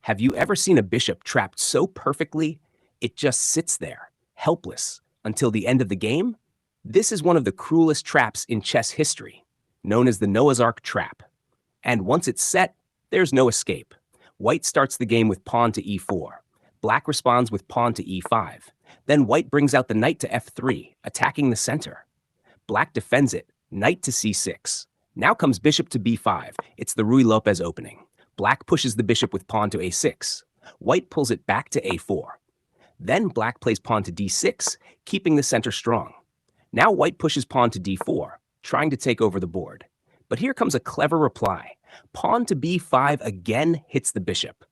Have you ever seen a bishop trapped so perfectly it just sits there, helpless, until the end of the game? This is one of the cruelest traps in chess history, known as the Noah's Ark Trap. And once it's set, there's no escape. White starts the game with pawn to e4. Black responds with pawn to e5. Then white brings out the knight to f3, attacking the center. Black defends it, knight to c6. Now comes bishop to b5. It's the Ruy Lopez opening. Black pushes the bishop with pawn to a6. White pulls it back to a4. Then black plays pawn to d6, keeping the center strong. Now white pushes pawn to d4, trying to take over the board. But here comes a clever reply. Pawn to b5 again hits the bishop.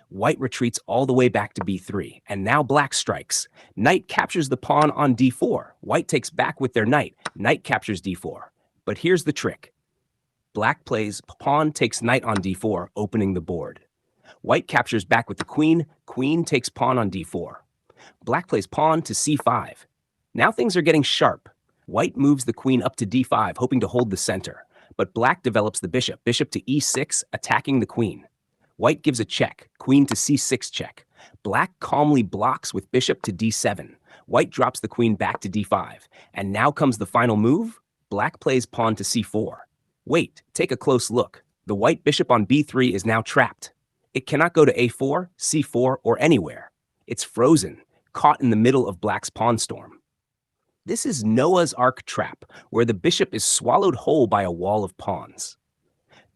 White retreats all the way back to b3, and now black strikes. Knight captures the pawn on d4. White takes back with their knight. Knight captures d4. But here's the trick. Black plays pawn takes knight on d4, opening the board. White captures back with the queen. Queen takes pawn on d4. Black plays pawn to c5. Now things are getting sharp. White moves the queen up to d5, hoping to hold the center. But black develops the bishop. Bishop to e6, attacking the queen. White gives a check. Queen to c6 check. Black calmly blocks with bishop to d7. White drops the queen back to d5. And now comes the final move. Black plays pawn to c4. Wait, take a close look. The white bishop on b3 is now trapped. It cannot go to a4, c4, or anywhere. It's frozen, caught in the middle of black's pawn storm. This is Noah's Ark Trap, where the bishop is swallowed whole by a wall of pawns.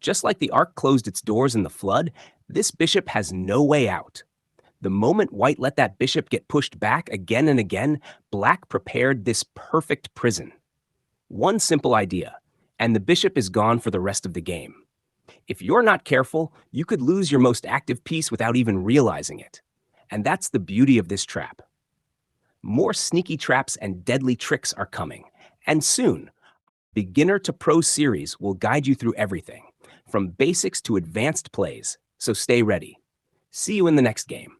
Just like the Ark closed its doors in the flood, this bishop has no way out. The moment white let that bishop get pushed back again and again, black prepared this perfect prison. One simple idea, and the bishop is gone for the rest of the game. If you're not careful, you could lose your most active piece without even realizing it. And that's the beauty of this trap. More sneaky traps and deadly tricks are coming, and soon, Beginner to Pro series will guide you through everything, from basics to advanced plays, so stay ready. See you in the next game.